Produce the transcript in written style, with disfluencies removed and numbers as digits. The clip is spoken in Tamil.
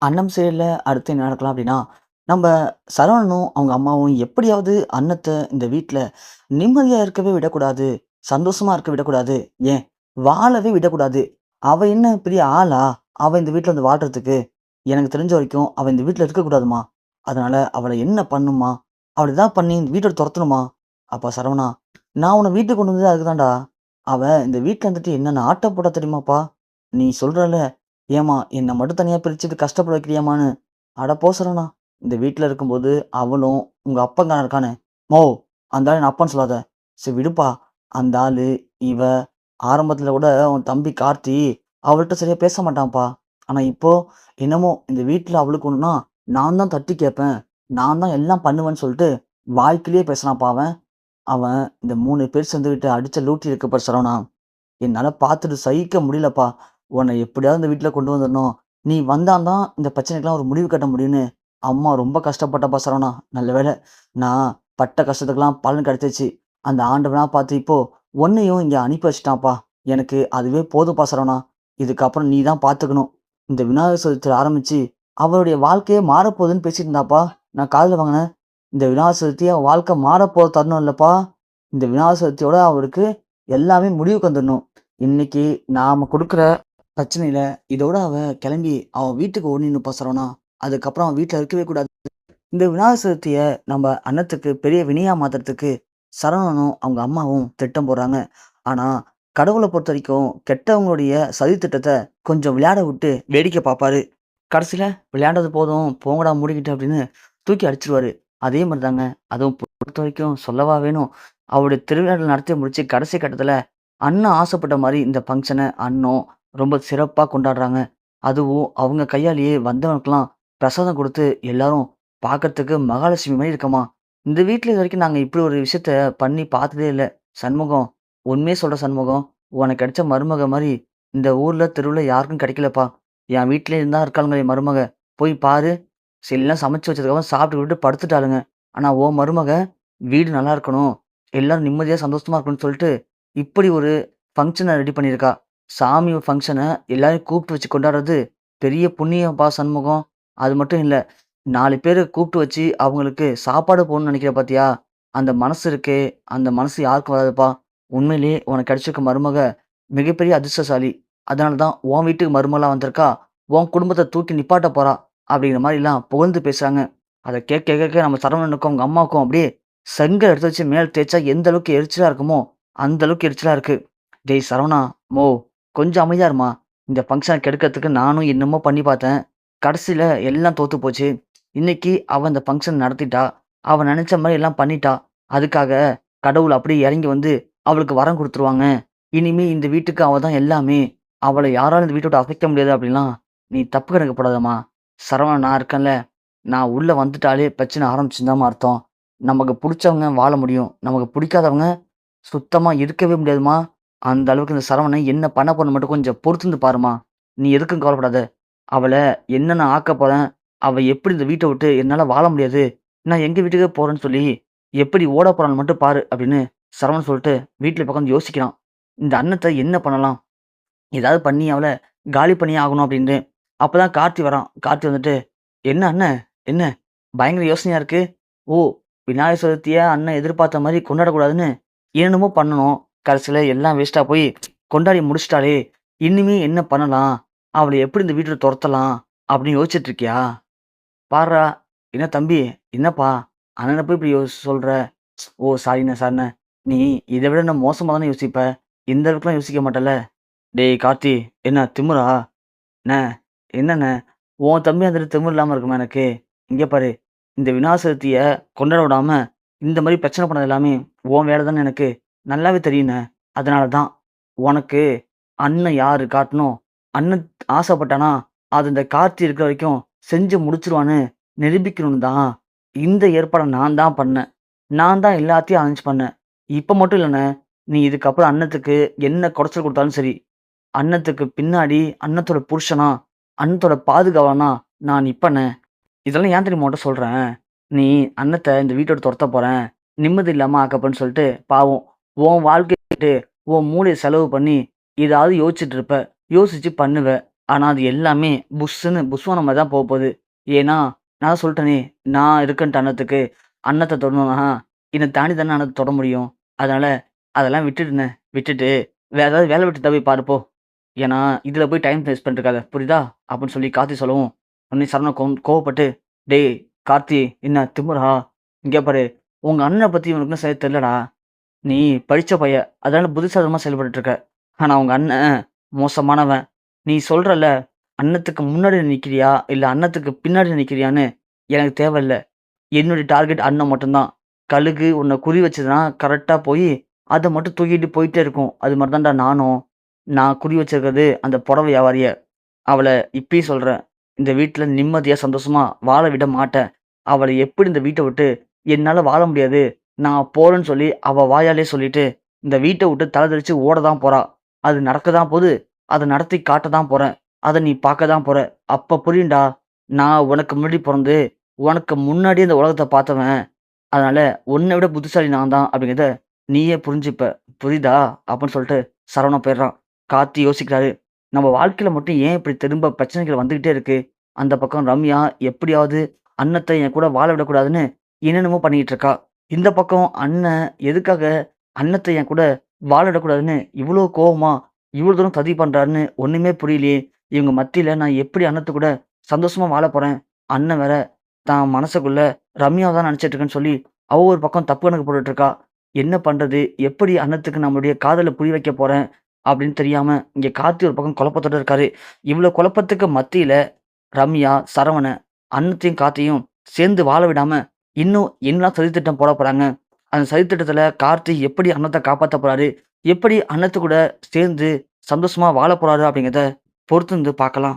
அன்னம் சைடுல அடுத்து என்ன நடக்கலாம் அப்படின்னா, நம்ப சரவணனும், அவங்க அம்மாவும் எப்படியாவது அன்னத்த இந்த வீட்ல நிம்மதியா இருக்கவே விடக்கூடாது. சந்தோஷமா இருக்க விடக்கூடாது. ஏன் வாழவே விடக்கூடாது. அவ என்ன பெரிய ஆளா? அவ இந்த வீட்ல வந்து வாழ்றதுக்கு. எனக்கு தெரிஞ்ச வரைக்கும் அவ இந்த வீட்ல இருக்கக்கூடாதும்மா. அதனால அவள என்ன பண்ணும்மா? அவள ஏதாவது பண்ணி இந்த வீட்ட விட்டு தொரத்தணுமா? அப்பா சரவணா, நான் உன்ன வீட்டுக்கு கொண்டு வந்ததே அதுக்கு தான்டா. அவ இந்த வீட்ல இருந்துட்டு என்னென்ன ஆட்டம் போட்டா தெரியுமாப்பா? நீ சொல்றல்ல, ஏம்மா என்ன மட்டும் தனியா பிரிச்சுட்டு கஷ்டப்பட வைக்கிறியாம்மான்னு. அட போ சரவணா! இந்த வீட்ல இருக்கும்போது அவளும், உங்க அப்பன்காரன் இருக்கானே, "மோவ்! அந்த ஆள என்ன அப்பன்னு சொல்லாத." சரி விடுப்பா. அந்த ஆளு, இவ, ஆரம்பத்துல கூட உன் தம்பி கார்த்தி அவள்ட்ட சரியா பேச மாட்டான்ப்பா. ஆனா இப்போ என்னமோ இந்த வீட்ல அவளுக்கு ஒண்ணுனா, நான் தான் தட்டி கேட்பேன். நான் தான் எல்லாம் பண்ணுவேன்னு சொல்லிட்டு வாய்க்கிலேயே பேசுறான்ப்பா அவன். அவன் இந்த 3 பேர் சேர்ந்துகிட்டு அடிச்ச லூட்டி இருக்கு பாரு சரவணா! என்னால பார்த்துட்டு சகிக்க முடியலப்பா. உன்னை எப்படியாவது இந்த வீட்ல கொண்டு வந்துரணும். நீ வந்தா தான் இந்த பிரச்சனைக்கெல்லாம் ஒரு முடிவு கட்ட முடியும்னு அம்மா ரொம்ப கஷ்டப்பட்டப்பா சரவணா. நல்ல வேளை நான் பட்ட கஷ்டத்துக்கெல்லாம் பலன் கிடைச்சிருச்சு. அந்த ஆண்டவனா பார்த்து இப்போ உன்னையும் இங்க அனுப்பி வச்சுட்டான்ப்பா. எனக்கு அதுவே போதும்ப்பா சரவணா. இதுக்கப்புறம் நீ தான் பார்த்துக்கணும். இந்த விநாயகர் சதுர்த்தியில ஆரம்பிச்சு அவளுடைய வாழ்க்கையே மாறப்போகுதுன்னு பேசிட்டு இருந்தாப்பா. நான் காதுல வாங்கினேன். இந்த விநாயகர் சதுர்த்தி அவ வாழ்க்கை மாறப்போற தருணம் இல்லப்பா. இந்த விநாயகர் சதுர்த்தியோட அவருக்கு எல்லாமே முடிவுக்கு வந்துடணும். இன்னைக்கு நாம குடுக்குற பிரச்சனையில, இதோட அவ கிளம்பி அவ வீட்டுக்கு ஓடி நிப்பா சரவணா. அதுக்கப்புறம் அவ வீட்ல இருக்கவே கூடாது. இந்த விநாயகர் சதுர்த்திய நம்ம அன்னத்துக்கு பெரிய வினையா மாத்துறதுக்கு சரவணனும், அவங்க அம்மாவும் திட்டம் போடுறாங்க. ஆனா, கடவுள பொறுத்தவரைக்கும் கெட்டவங்களுடைய சதி திட்டத்த கொஞ்சம் விளையாட விட்டு வேடிக்கை பார்ப்பாரு. கடைசியில விளையாண்டது போதும், போங்கடா மூடிக்கிட்டு அப்படின்னு தூக்கி அடிச்சுருவாரு. அதே மாரி தாங்க, அதுவும் பொறுத்தவரைக்கும் சொல்லவா வேணும்? அவருடைய திருவிழாக்கள் நடத்தி முடிச்சு கடைசி கட்டத்துல அண்ணன் ஆசைப்பட்ட மாரி இந்த ஃபங்ஷன அண்ணும் ரொம்ப சிறப்பா கொண்டாடுறாங்க. அதுவும் அவங்க கையாலேயே வந்தவனுக்கெல்லாம் பிரசாதம் குடுத்து எல்லாரும் பார்க்கறதுக்கு மகாலட்சுமி மாரி இருக்கம்மா. இந்த வீட்ல இதுவரைக்கும் நாங்க இப்படி ஒரு விஷயத்த பண்ணி பார்த்ததே இல்ல. சண்முகம், உண்மைய சொல்றேன் சண்முகம். உனக்கு கிடைச்ச மருமக மாரி இந்த ஊர்ல, தெருவுல யாருக்கும் கிடைக்கலப்பா. என் வீட்லயே தான் இருக்காளுங்க என் மருமக. போய் பாரு. எல்லாம் சமைச்சு வச்சதுக்கப்புறம் சாப்பிட்டுக்கிட்டு படுத்துட்டாளுங்க. ஆனா உன் மருமக வீடு நல்லா இருக்கணும், எல்லாரும் நிம்மதியா சந்தோஷமா இருக்கணும்னு சொல்லிட்டு, இப்படி ஒரு ஃபங்ஷன ரெடி பண்ணியிருக்கா. சாமி ஃபங்ஷன எல்லாரையும் கூப்பிட்டு வச்சு கொண்டாடுறது பெரிய புண்ணியம்ப்பா சண்முகம். அது மட்டும் இல்ல, 4 பேர கூப்பிட்டு வச்சு அவங்களுக்கு சாப்பாடு போடணும்னு நினைக்கிற பார்த்தியா? அந்த மனசு இருக்கே, அந்த மனசு யாருக்கும் வராதுப்பா. உண்மையிலேயே உனக்கு கிடைச்சிருக்க மருமக மிகப்பெரிய அதிர்ஷ்டசாலி. அதனால தான் உன் வீட்டுக்கு மருமகளா வந்திருக்கா. உன் குடும்பத்த தூக்கி நிப்பாட்ட போறா. அப்படிங்கிற மாரிலாம் புகழ்ந்து பேசுறாங்க. அத கேட்க கேட்க நம்ம சரவணனுக்கும், அவங்க அம்மாவுக்கும் அப்படியே செங்கல் எடுத்து வச்சு மேல தேய்ச்சா எந்த அளவுக்கு எரிச்சலா இருக்குமோ, அந்த அளவுக்கு எரிச்சலா இருக்கு. "டேய் சரவணா, கொஞ்சம் அமைதியா இரும்மா. இந்த ஃபங்ஷன கெடுக்கிறதுக்கு நானும் என்னமோ பண்ணி பார்த்தேன். கடைசில எல்லாம் தோத்து போச்சு. இன்னைக்கு அவ இந்த ஃபங்ஷன் நடத்திட்டா. அவ நெனச்ச மாரி எல்லாம் பண்ணிட்டா. அதுக்காக கடவுள் அப்படியே இறங்கி வந்து அவளுக்கு வரம் குடுத்துருவாங்க. இனிமே இந்த வீட்டுக்கு அவ தான் எல்லாமே. அவள யாராலும் இந்த வீட்ட விட்டு அசைக்க முடியாது." அப்படிலாம் நீ தப்பு கணக்கு போடாதம்மா. சரவணா நான் இருக்கேன்ல. நான் உள்ள வந்துட்டாலே பிரச்சனை ஆரம்பிச்சுன்னு தாம்மா அர்த்தம். நமக்கு புடிச்சவங்க வாழ முடியும். நமக்கு பிடிக்காதவங்க சுத்தமா இருக்கவே முடியாதும்மா. அந்த அளவுக்கு இந்த சரவணன் என்ன பண்ண போறன்னு மட்டும் கொஞ்சம் பொறுத்திருந்து பாரும்மா. நீ எதுக்கும் கவலைப்படாத. அவள என்ன நான் ஆக்கப் போறேன். அவ எப்படி இந்த வீட்ட விட்டு என்னால வாழ முடியாது. நான் எங்க வீட்டுக்கே போறேன்னு சொல்லி எப்படி ஓடப் போறான்னு மட்டும் பாரு அப்படின்னு சரவணன் சொல்லிட்டு வீட்ல உட்காந்து யோசிக்கிறான். இந்த அன்னத்த என்ன பண்ணலாம்? ஏதாவது பண்ணி அவள காலி பண்ணியே ஆகணும் அப்படின்னு. அப்பதான் கார்த்தி வரான். கார்த்தி வந்துட்டு, "என்ன அண்ணன்? என்ன பயங்கர யோசனையா இருக்கு? ஓ! விநாயகர் சதுர்த்திய அண்ணன் எதிர்பார்த்த மாரி கொண்டாடக்கூடாதுன்னு என்னென்னமோ பண்ணணும். கடைசியில எல்லாம் வேஸ்ட்டா போய் கொண்டாடி முடிச்சுட்டாளே! இனிமே என்ன பண்ணலாம்? அவள எப்படி இந்த வீட்ட தொரத்தலாம்?" அப்படின்னு யோசிச்சுட்டு இருக்கியா? பார்றா! என்ன தம்பி? என்னப்பா? அண்ணன போய் இப்படி சொல்ற? ஓ! சாரிண்ணே, சாரிண்ணே. நீ இத விட இன்னும் மோசமா தானே யோசிப்ப. இந்த அளவுக்குலாம் யோசிக்க மாட்டல்ல? டேய் கார்த்தி! என்ன திமிரா? அண்ணே! என்னண்ணே! உன் தம்பி வந்துட்டு திமிரு இல்லாம இருக்குமா எனக்கு? இங்க பாரு! இந்த விநாயகர் சதுர்த்திய கொண்டாட விடாம, இந்த மாரி பிரச்சனை பண்ணது எல்லாமே உன் வேல தான்னு எனக்கு நல்லாவே தெரியுண்ணே. அதனால தான் உனக்கு அண்ணன் யாரு காட்டணும். அண்ணன் ஆசைப்பட்டானா, அது இந்த கார்த்தி இருக்கிற வரைக்கும் செஞ்சு முடிச்சுருவான்னு நிரூபிக்கணும்னு தான் இந்த ஏற்பாட நான் தான் பண்ணேன். நான் தான் எல்லாத்தையும் அரேஞ்ச் பண்ணேன். இப்ப மட்டும் இல்லண்ணே, நீ இதுக்கப்புறம் அண்ணத்துக்கு என்ன குடைச்சல் குடுத்தாலும் சரி, அண்ணத்துக்கு பின்னாடி அண்ணத்தோட புருஷனா, அண்ணத்தோட பாதுகாவலனா நான் நிப்பேண்ணே. இதெல்லாம் ஏன் தெரியுமா உன்ட்ட சொல்றேன்? நீ அண்ணத்த இந்த வீட்ட விட்டு தொரத்தப் போறேன், நிம்மதி இல்லாம ஆக்கப் போறேன்னு சொல்லிட்டு, பாவம் உன் வாழ்க்கைய விட்டு உன் மூளைய செலவு பண்ணி ஏதாவது யோசிச்சுட்டு இருப்ப. யோசிச்சு பண்ணுவ. ஆனா அது எல்லாமே புஸ்ஸுன்னு புஸ்வானம் மாரி தான் போப்போது. ஏன்னா, நான் தான் சொல்ட்டேனே, நான் இருக்கேன்ட்டு அன்னத்துக்கு. அன்னத்த தொடணும்னா, என்ன தாண்டி தானே அன்னத்த தொட முடியும். அதனால அதெல்லாம் விட்டுடுண்ணே. விட்டுட்டு வேற ஏதாவது வேல வெட்டி இருந்தா போய் பாரு போ. ஏன்னா, இதுல போய் டைம் வேஸ்ட் பண்ணிட்டு இருக்காத. புரியுதா? அப்படின்னு சொல்லி கார்த்தி சொல்லவும், உடனே சரவணன் கோவப்பட்டு, "டேய் கார்த்தி என்ன திமிரா? இங்க பாரு, உங்க அண்ணன பத்தி உனக்கு இன்னும் சரியா தெரியலடா. நீ படிச்ச பையன். அதனால புத்திசாலித்தனமா செயல்பட்டுட்டு இருக்க. ஆனா உங்க அண்ணன் மோசமானவன். நீ சொல்றல்ல, அண்ணத்துக்கு முன்னாடி நிக்கிறியா? இல்ல அண்ணத்துக்கு பின்னாடி நிக்கிறியான்னு எனக்கு தேவையில்ல. என்னுடைய டார்கெட் அண்ணன் மட்டும் தான். கழுகு உன்ன குறி வச்சதுன்னா, கரெக்ட்டா போயி, அத மட்டும் தூக்கிட்டு போயிட்டே இருக்கும். அது மாரி தான்டா நானும். நான் குறி வச்சிருக்கிறது அந்த புடவ வியாபாரிய. அவள இப்பயும் சொல்றேன். இந்த வீட்ல நிம்மதியா, சந்தோஷமா வாழ விட மாட்டேன். அவள எப்படி இந்த வீட்ட விட்டு என்னால வாழ முடியாது. நான் போறேன்னு சொல்லி அவ வாயாலயே சொல்லிட்டு, இந்த வீட்ட விட்டு தல தெறிச்சு ஓட தான் போறா. அது நடக்க தான் போது. அத நடத்தி காட்ட தான் போறேன். அத நீ பார்க்க தான் போற. அப்ப புரியும்டா. நான் உனக்கு முன்னாடி பொறந்து, உனக்கு முன்னாடியே இந்த உலகத்த பார்த்தவன். அதனால உன்ன விட புத்திசாலி நான் தான் அப்படிங்கிறத நீயே புரிஞ்சுப்ப. புரியுதா? அப்படின்னு சொல்லிட்டு சரவணன் போயிடுறான். கார்த்தி யோசிக்கிறாரு. நம்ம வாழ்க்கையில மட்டும் ஏன் இப்படி திரும்ப பிரச்சனைகள் வந்துகிட்டே இருக்கு? அந்த பக்கம் ரம்யா எப்படியாவது அண்ணத்த என் கூட வாழ விடக்கூடாதுன்னு என்னென்னமோ பண்ணிட்டு இருக்கா. இந்த பக்கம் அண்ணன் எதுக்காக அண்ணத்த என் கூட வாழ விடக்கூடாதுன்னு இவ்ளோ கோவமா, இவ்ளோ தூரம் சதி பண்றாருன்னு ஒண்ணுமே புரியலையே! இவங்க மத்தியில நான் எப்படி அண்ணத்து கூட சந்தோஷமா வாழப் போறேன்? அண்ணன் வேற தான் மனசுக்குள்ள ரம்யாவ தான் நினைச்சிட்டு இருக்கேன்னு சொல்லி, அவ ஒரு பக்கம் தப்பு கணக்கு போட்டுட்டு இருக்கா. என்ன பண்றது? எப்படி அண்ணத்துக்கு நம்மளுடைய காதல புரிய வைக்க போறேன்? அப்படின்னு தெரியாம, இங்க கார்த்தி ஒரு பக்கம் குழப்பத்தோட இருக்காரு. இவ்ளோ குழப்பத்துக்கு மத்தியில ரம்யா, சரவணன், அண்ணத்தையும் கார்த்தியும் சேர்ந்து வாழ விடாம, இன்னும் என்னலாம் சதித்திட்டம் போடப் போறாங்க? அந்த சதித்திட்டத்துல கார்த்தி எப்படி அண்ணத்த காப்பாத்தப் போறாரு? எப்படி அண்ணத்து கூட சேர்ந்து சந்தோஷமா வாழப் போறாரு? அப்படிங்கிறத பொறுத்திருந்து பார்க்கலாம்.